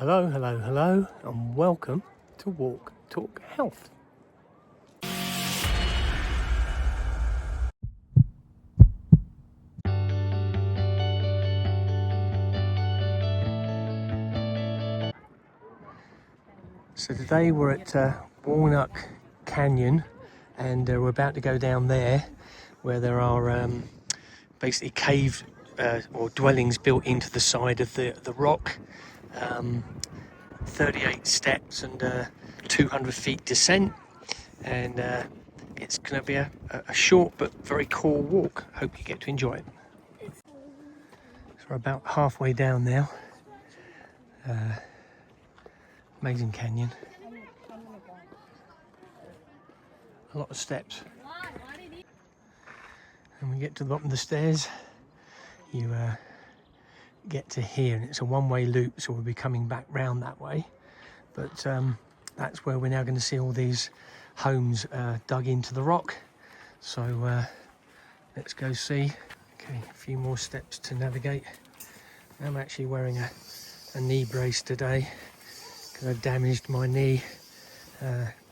Hello, hello, hello, and welcome to Walk Talk Health. So today we're at Walnut Canyon, and we're about to go down there where there are basically cave or dwellings built into the side of the rock. 38 steps and 200 feet descent, and it's going to be a short but very cool walk. Hope you get to enjoy it. So we're about halfway down now. Amazing canyon. A lot of steps. And when we get to the bottom of the stairs, you get to here, and it's a one-way loop, so we'll be coming back round that way. But that's where we're now going to see all these homes dug into the rock. So let's go see. Okay, a few more steps to navigate. I'm actually wearing a knee brace today because I damaged my knee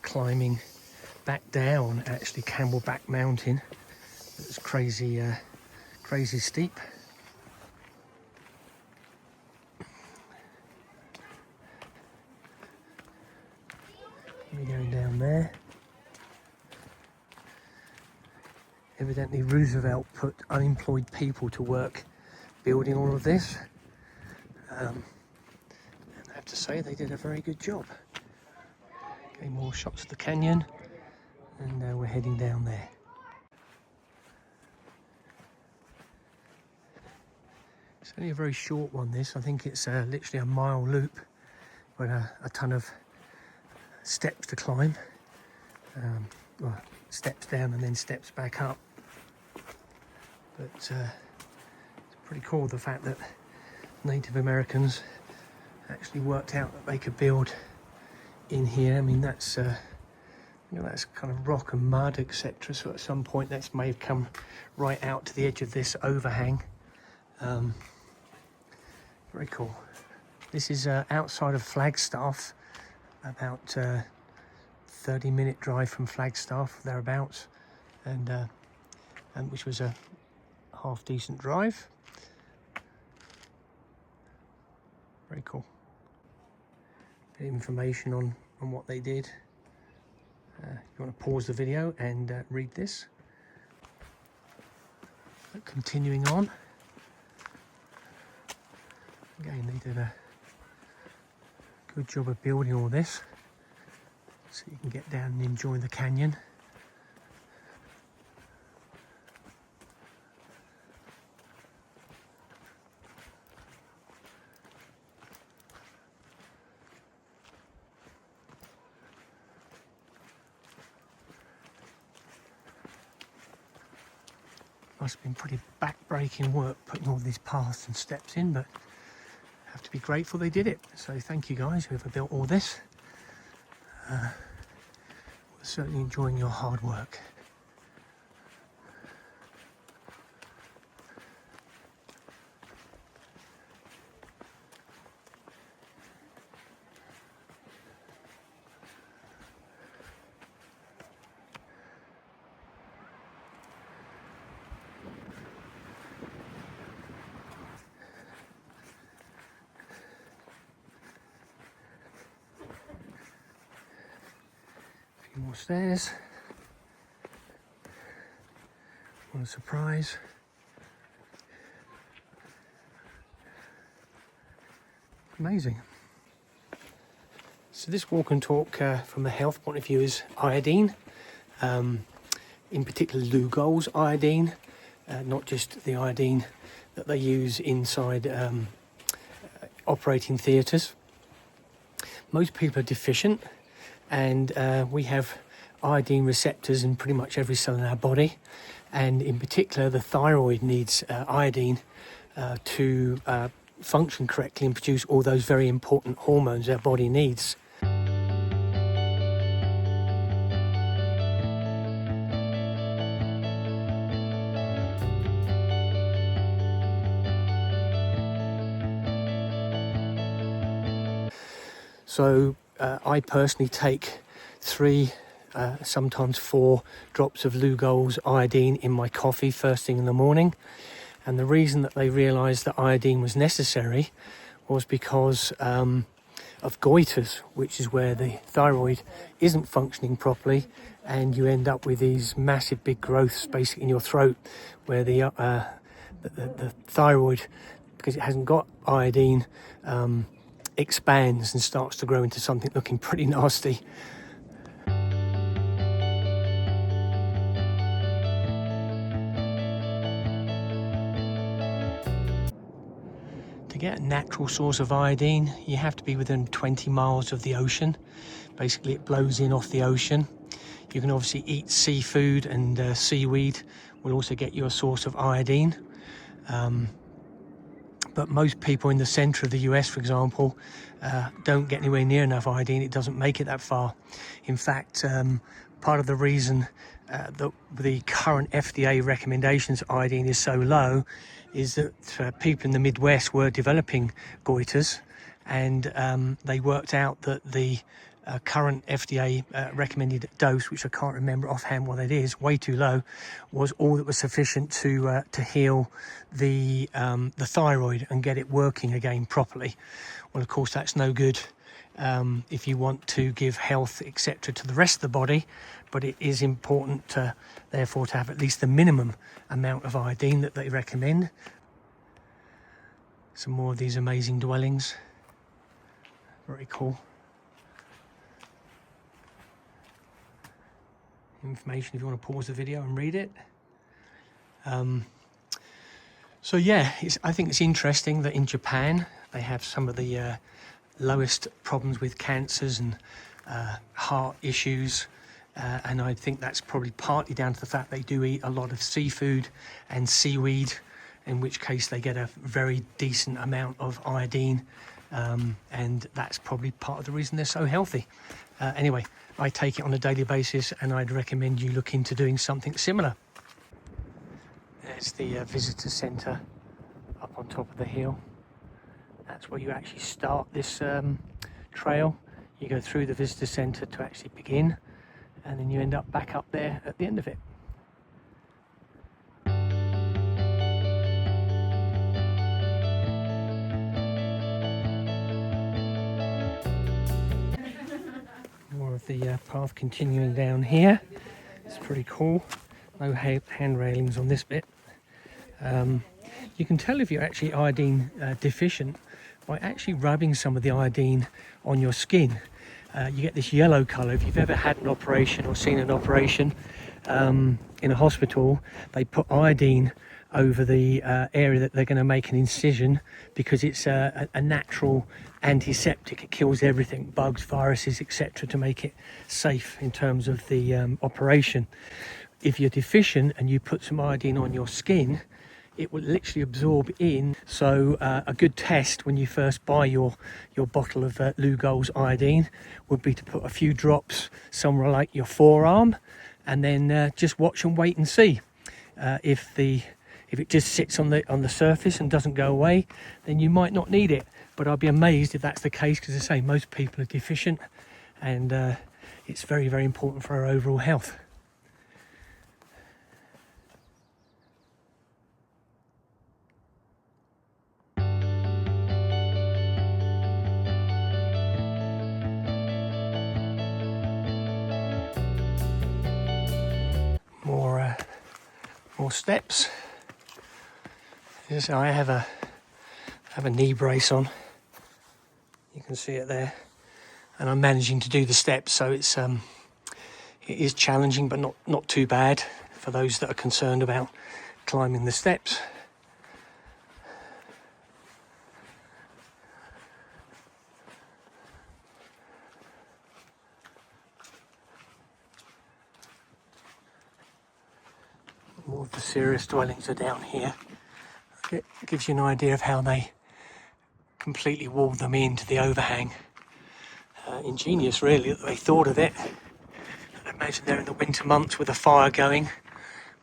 climbing back down actually Camelback Mountain. It's crazy crazy steep. We're going down there. Evidently Roosevelt put unemployed people to work building all of this. And I have to say they did a very good job. Okay, more shots of the canyon, and we're heading down there. It's only a very short one, this. I think it's literally a mile loop, but a ton of steps to climb. Well, steps down and then steps back up. But it's pretty cool, the fact that Native Americans actually worked out that they could build in here. I mean, that's that's kind of rock and mud, etc. So at some point that may have come right out to the edge of this overhang. Very cool. This is outside of Flagstaff, about 30-minute drive from Flagstaff, thereabouts, and which was a half-decent drive. Very cool. Bit of information on what they did. If you want to pause the video and read this. But continuing on. Again, they did a good job of building all this, so you can get down and enjoy the canyon. Must have been pretty back-breaking work putting all these paths and steps in, but I have to be grateful they did it. So thank you guys, whoever built all this. We're certainly enjoying your hard work. A few more stairs. What a surprise. Amazing. So this walk and talk from a health point of view is iodine, in particular Lugol's iodine, not just the iodine that they use inside operating theatres. Most people are deficient, and we have iodine receptors in pretty much every cell in our body, and in particular the thyroid needs iodine to function correctly and produce all those very important hormones our body needs. So I personally take 3, sometimes 4 drops of Lugol's iodine in my coffee first thing in the morning. And the reason that they realised that iodine was necessary was because of goiters, which is where the thyroid isn't functioning properly, and you end up with these massive big growths basically in your throat, where the thyroid, because it hasn't got iodine, expands and starts to grow into something looking pretty nasty. To get a natural source of iodine, you have to be within 20 miles of the ocean. Basically, it blows in off the ocean. You can obviously eat seafood, and seaweed will also get you a source of iodine. But most people in the centre of the US, for example, don't get anywhere near enough iodine. It doesn't make it that far. In fact, part of the reason that the current FDA recommendations for iodine is so low is that people in the Midwest were developing goiters, and they worked out that the current FDA recommended dose, which I can't remember offhand what it is, way too low, was all that was sufficient to heal the thyroid and get it working again properly. Well, of course, that's no good if you want to give health, etc., to the rest of the body, but it is important, therefore, to have at least the minimum amount of iodine that they recommend. Some more of these amazing dwellings. Very cool. Information if you want to pause the video and read it. So yeah, I think it's interesting that in Japan they have some of the lowest problems with cancers and heart issues, and I think that's probably partly down to the fact they do eat a lot of seafood and seaweed, in which case they get a very decent amount of iodine, and that's probably part of the reason they're so healthy. Anyway, I take it on a daily basis, and I'd recommend you look into doing something similar. There's the visitor centre up on top of the hill. That's where you actually start this trail. You go through the visitor centre to actually begin, and then you end up back up there at the end of it. More of the path continuing down here. It's pretty cool. No hand railings on this bit. You can tell if you're actually iodine deficient by actually rubbing some of the iodine on your skin. You get this yellow colour. If you've ever had an operation or seen an operation in a hospital, they put iodine over the area that they're going to make an incision, because it's a natural antiseptic. It kills everything, bugs, viruses, etc., to make it safe in terms of the operation. If you're deficient and you put some iodine on your skin, it will literally absorb in. So a good test when you first buy your bottle of Lugol's iodine would be to put a few drops somewhere like your forearm, and then just watch and wait and see. If it just sits on the surface and doesn't go away, then you might not need it. But I'd be amazed if that's the case, because I say most people are deficient, and it's very, very important for our overall health. More steps. Yes, I have a knee brace on. You can see it there, and I'm managing to do the steps, so it is challenging, but not too bad for those that are concerned about climbing the steps. More of the serious dwellings are down here. It gives you an idea of how they completely walled them into the overhang. Ingenious, really, that they thought of it. I imagine they're in the winter months with a fire going,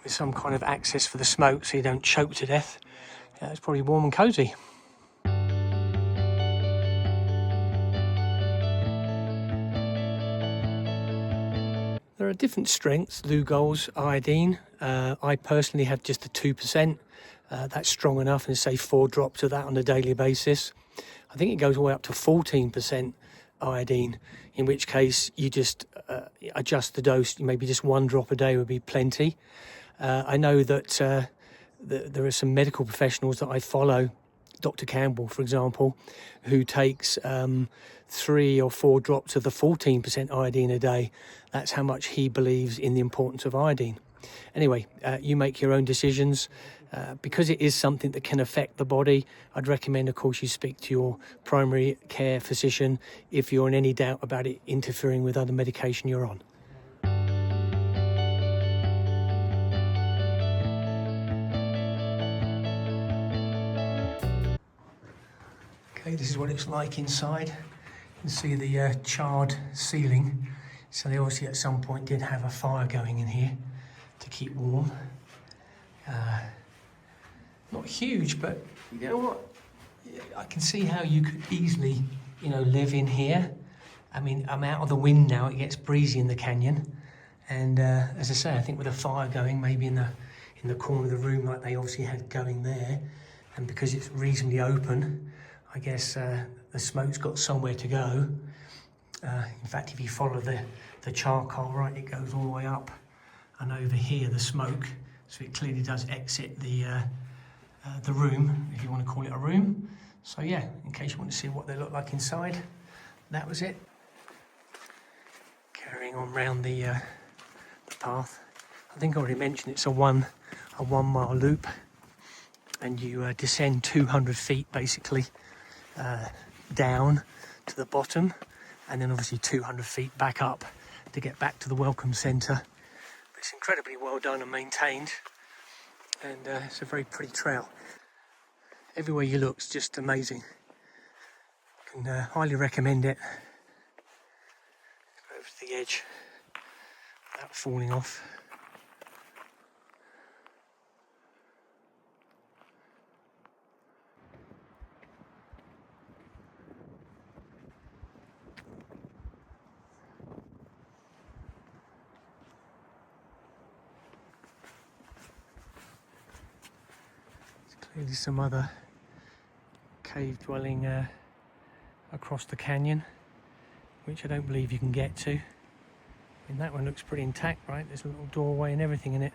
with some kind of access for the smoke so you don't choke to death. It's probably warm and cosy. There are different strengths, Lugol's, iodine. I personally have just the 2%. That's strong enough, and say 4 drops of that on a daily basis. I think it goes all the way up to 14% iodine, in which case you just adjust the dose. Maybe just 1 drop a day would be plenty. I know that there are some medical professionals that I follow, Dr. Campbell, for example, who takes 3 or 4 drops of the 14% iodine a day. That's how much he believes in the importance of iodine. Anyway, you make your own decisions. Because it is something that can affect the body, I'd recommend, of course, you speak to your primary care physician if you're in any doubt about it interfering with other medication you're on. Okay, this is what it's like inside. You can see the charred ceiling. So they obviously at some point did have a fire going in here to keep warm. Not huge, but you know what? I can see how you could easily, live in here. I mean, I'm out of the wind now. It gets breezy in the canyon. And as I say, I think with a fire going, maybe in the corner of the room like they obviously had going there, and because it's reasonably open, I guess the smoke's got somewhere to go. In fact, if you follow the charcoal, right, it goes all the way up and over here, the smoke. So it clearly does exit the room, if you want to call it a room. So yeah, in case you want to see what they look like inside, that was it. Carrying on round the path. I think I already mentioned it's a 1 mile loop, and you descend 200 feet basically down to the bottom, and then obviously 200 feet back up to get back to the welcome centre. It's incredibly well done and maintained, and it's a very pretty trail. Everywhere you look, it's just amazing. Can highly recommend it. Go over to the edge without falling off. Clearly some other cave dwelling across the canyon, which I don't believe you can get to. And that one looks pretty intact, right? There's a little doorway and everything in it.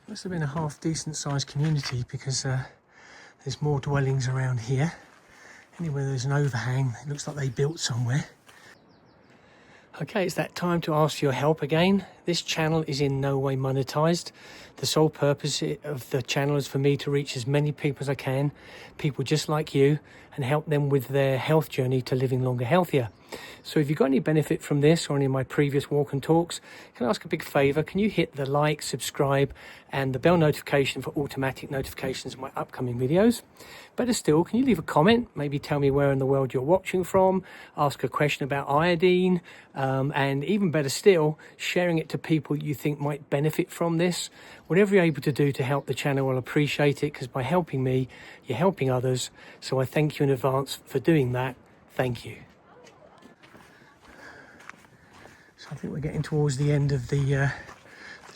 Must have been a half decent sized community, because there's more dwellings around here. Anywhere there's an overhang, it looks like they built somewhere. Okay, it's that time to ask for your help again. This channel is in no way monetized. The sole purpose of the channel is for me to reach as many people as I can, people just like you, and help them with their health journey to living longer, healthier. So if you've got any benefit from this or any of my previous walk and talks, can I ask a big favor? Can you hit the like, subscribe, and the bell notification for automatic notifications of my upcoming videos? Better still, can you leave a comment? Maybe tell me where in the world you're watching from, ask a question about iodine, and even better still, sharing it to people you think might benefit from this. Whatever you're able to do to help the channel, I'll appreciate it, because by helping me, you're helping others. So I thank you in advance for doing that. Thank you. So I think we're getting towards the end of the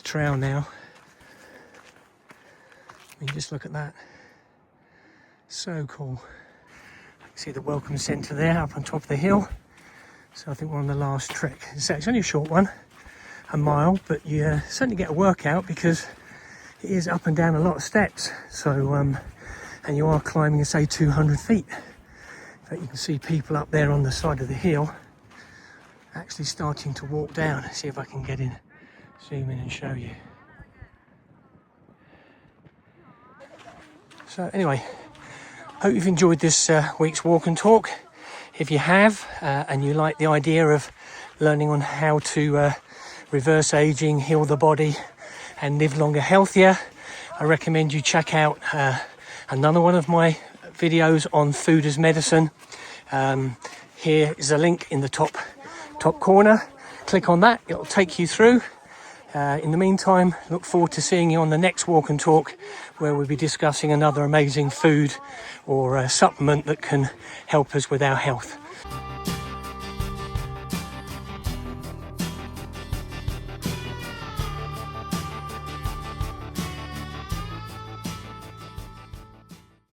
trail now. I mean, just look at that. So cool. I can see the welcome centre there up on top of the hill. So I think we're on the last trek. So it's only a short one, a mile, but you certainly get a workout, because it is up and down a lot of steps. So, and you are climbing, say, 200 feet. In fact, you can see people up there on the side of the hill actually starting to walk down. See if I can get in, zoom in and show you. So anyway, hope you've enjoyed this week's walk and talk. If you have, and you like the idea of learning on how to reverse aging, heal the body, and live longer, healthier, I recommend you check out another one of my videos on food as medicine. Here is a link in the top corner. click on that, it'll take you through. In the meantime, look forward to seeing you on the next Walk and Talk, where we'll be discussing another amazing food or supplement that can help us with our health.